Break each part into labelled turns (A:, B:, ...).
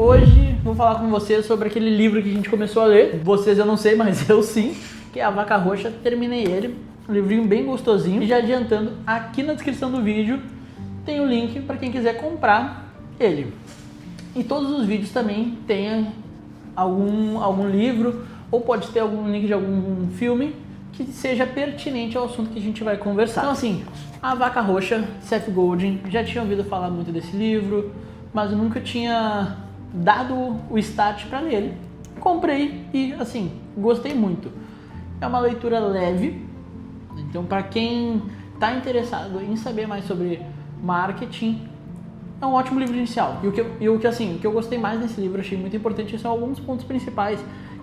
A: Hoje vou falar com vocês sobre aquele livro que a gente começou a ler. Vocês eu não sei, mas eu sim, que é A Vaca Roxa. Terminei ele, um livrinho bem gostosinho. E já adiantando, aqui na descrição do vídeo tem o link para quem quiser comprar ele. E todos os vídeos também tem algum livro, ou pode ter algum link de algum filme que seja pertinente ao assunto que a gente vai conversar. Então assim, A Vaca Roxa, Seth Godin, já tinha ouvido falar muito desse livro, mas eu nunca tinha dado o start para ler ele. Comprei e assim, gostei muito. É uma leitura leve, então para quem está interessado em saber mais sobre marketing, é um ótimo livro inicial. E o que eu gostei mais desse livro, achei muito importante, são alguns pontos principais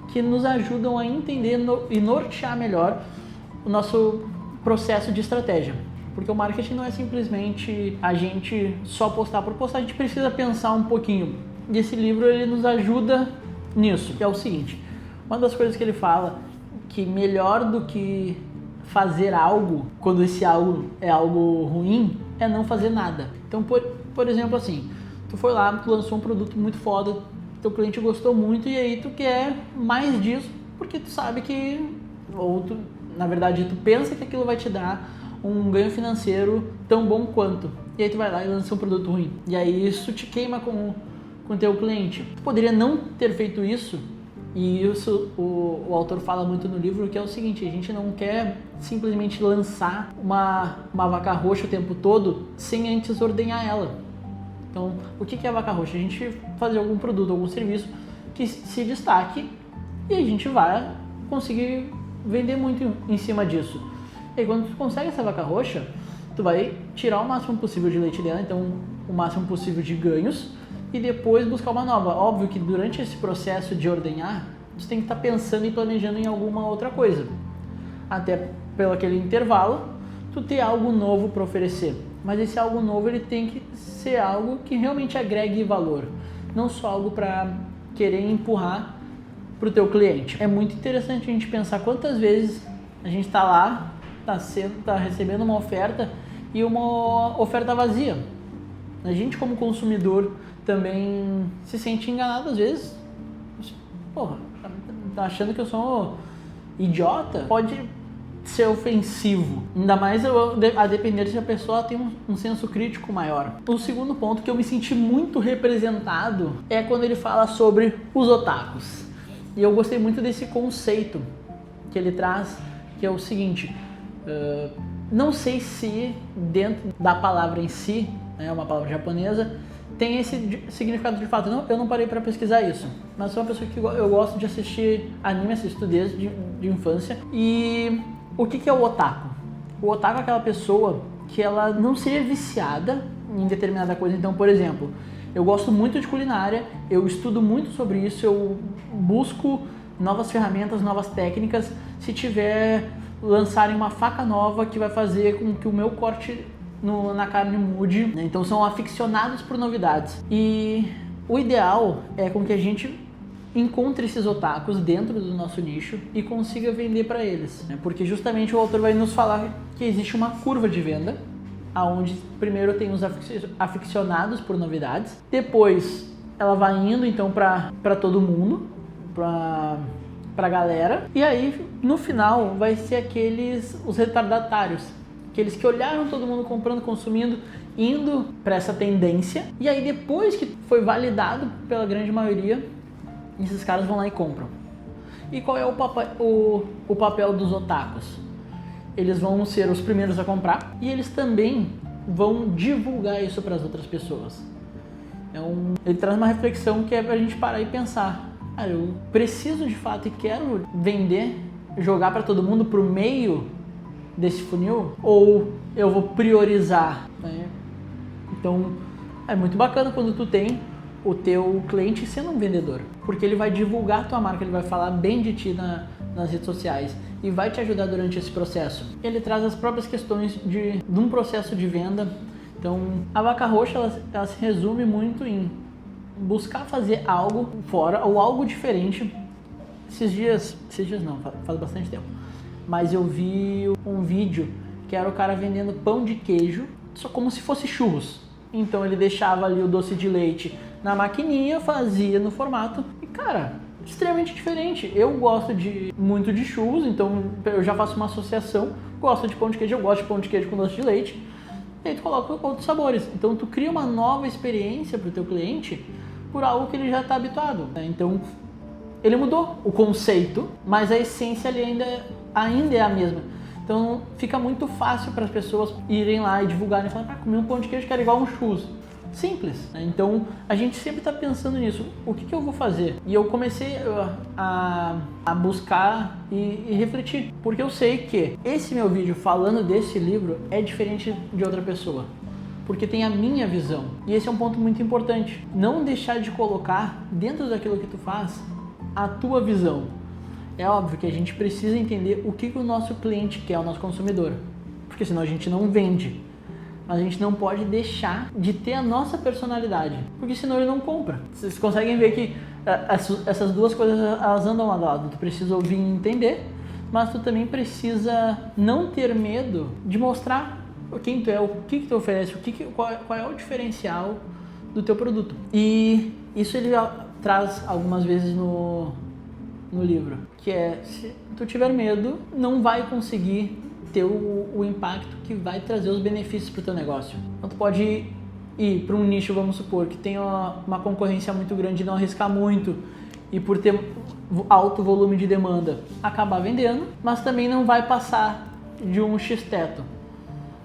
A: que nos ajudam a entender e nortear melhor o nosso processo de estratégia. Porque o marketing não é simplesmente a gente só postar por postar, a gente precisa pensar um pouquinho. E esse livro ele nos ajuda nisso, que é o seguinte: uma das coisas que ele fala, que melhor do que fazer algo, quando esse algo é algo ruim, é não fazer nada. Então, por exemplo, assim, tu foi lá, tu lançou um produto muito foda, teu cliente gostou muito e aí tu quer mais disso, porque tu sabe que, na verdade, tu pensa que aquilo vai te dar um ganho financeiro tão bom quanto. E aí tu vai lá e lança um produto ruim. E aí isso te queima com o teu cliente. Tu poderia não ter feito isso, e isso o autor fala muito no livro, que é o seguinte: a gente não quer simplesmente lançar uma vaca roxa o tempo todo sem antes ordenhar ela. Então, o que é a vaca roxa? A gente fazer algum produto, algum serviço que se destaque e a gente vai conseguir vender muito em cima disso. E aí, quando tu consegue essa vaca roxa, tu vai tirar o máximo possível de leite dela, então o máximo possível de ganhos, e depois buscar uma nova. Óbvio que durante esse processo de ordenhar, tu tem que estar pensando e planejando em alguma outra coisa. Até pelo aquele intervalo, tu ter algo novo para oferecer. Mas esse algo novo ele tem que ser algo que realmente agregue valor, não só algo para querer empurrar para o teu cliente. É muito interessante a gente pensar quantas vezes a gente está lá, está recebendo uma oferta e uma oferta vazia. A gente como consumidor também se sente enganado às vezes. Porra, tá achando que eu sou idiota? Pode ser ofensivo, ainda mais a depender se a pessoa tem um senso crítico maior. O segundo ponto que eu me senti muito representado é quando ele fala sobre os otakus. E eu gostei muito desse conceito que ele traz, que é o seguinte: não sei se dentro da palavra em si, é uma palavra japonesa, tem esse significado de fato. Eu não parei para pesquisar isso, mas sou uma pessoa que eu gosto de assistir anime, assisto desde de infância. E o que é o otaku? O otaku é aquela pessoa que ela não seja viciada em determinada coisa. Então, por exemplo, eu gosto muito de culinária, eu estudo muito sobre isso, eu busco novas ferramentas, novas técnicas. Se tiver lançarem uma faca nova que vai fazer com que o meu corte na carne mude, né? Então são aficionados por novidades. E o ideal é com que a gente encontre esses otakus dentro do nosso nicho e consiga vender para eles, né? Porque justamente o autor vai nos falar que existe uma curva de venda, aonde primeiro tem os aficionados por novidades, depois ela vai indo então para todo mundo, pra galera, e aí no final vai ser os retardatários, aqueles que olharam todo mundo comprando, consumindo, indo para essa tendência, e aí depois que foi validado pela grande maioria, esses caras vão lá e compram. E qual é o papel dos otakus? Eles vão ser os primeiros a comprar e eles também vão divulgar isso para as outras pessoas. Ele traz uma reflexão que é pra gente parar e pensar: eu preciso de fato e quero vender, jogar para todo mundo pro meio desse funil, ou eu vou priorizar, né? Então é muito bacana quando tu tem o teu cliente sendo um vendedor, porque ele vai divulgar a tua marca, ele vai falar bem de ti nas redes sociais e vai te ajudar durante esse processo. Ele traz as próprias questões de um processo de venda. Então a vaca roxa ela se resume muito em buscar fazer algo fora ou algo diferente. Esses dias não, faz bastante tempo, mas eu vi um vídeo que era o cara vendendo pão de queijo, só como se fosse churros. Então ele deixava ali o doce de leite na maquininha, fazia no formato e, cara, extremamente diferente. Eu gosto muito de churros, então eu já faço uma associação. Gosto de pão de queijo, eu gosto de pão de queijo com doce de leite. E aí tu coloca outros sabores. Então tu cria uma nova experiência para o teu cliente por algo que ele já está habituado. Então ele mudou o conceito, mas a essência ali ainda é a mesma. Então fica muito fácil para as pessoas irem lá e divulgarem e falar, comer um pão de queijo que era igual um churros. Simples. Então a gente sempre está pensando nisso. O que eu vou fazer? E eu comecei a buscar e refletir. Porque eu sei que esse meu vídeo falando desse livro é diferente de outra pessoa. Porque tem a minha visão. E esse é um ponto muito importante. Não deixar de colocar dentro daquilo que tu faz a tua visão. É óbvio que a gente precisa entender o que o nosso cliente quer, o nosso consumidor. Porque senão a gente não vende. Mas a gente não pode deixar de ter a nossa personalidade, porque senão ele não compra. Vocês conseguem ver que essas duas coisas elas andam lado a lado. Tu precisa ouvir e entender, mas tu também precisa não ter medo de mostrar quem tu é, o que tu oferece, qual é o diferencial do teu produto. E isso ele traz algumas vezes no livro, que é, se tu tiver medo, não vai conseguir ter o impacto que vai trazer os benefícios para o teu negócio. Então tu pode ir para um nicho, vamos supor, que tem uma concorrência muito grande, não arriscar muito e por ter alto volume de demanda, acabar vendendo, mas também não vai passar de um X-teto.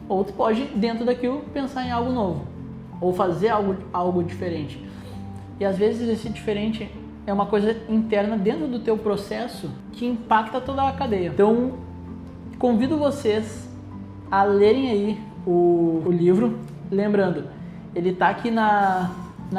A: Ou tu pode, dentro daquilo, pensar em algo novo, ou fazer algo diferente. E às vezes esse diferente é uma coisa interna dentro do teu processo que impacta toda a cadeia. Então, convido vocês a lerem aí o livro. Lembrando, ele tá aqui na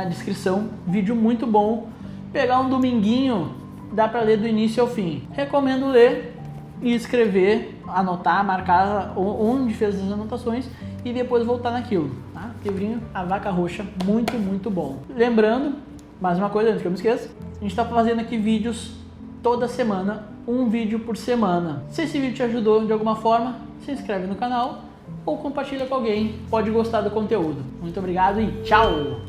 A: descrição. Vídeo muito bom. Pegar um dominguinho, dá para ler do início ao fim. Recomendo ler e escrever, anotar, marcar onde fez as anotações e depois voltar naquilo. Tá? Livrinho A Vaca Roxa, muito, muito bom. Lembrando, mais uma coisa antes que eu me esqueça, a gente está fazendo aqui vídeos toda semana, um vídeo por semana. Se esse vídeo te ajudou de alguma forma, se inscreve no canal ou compartilha com alguém, pode gostar do conteúdo. Muito obrigado e tchau!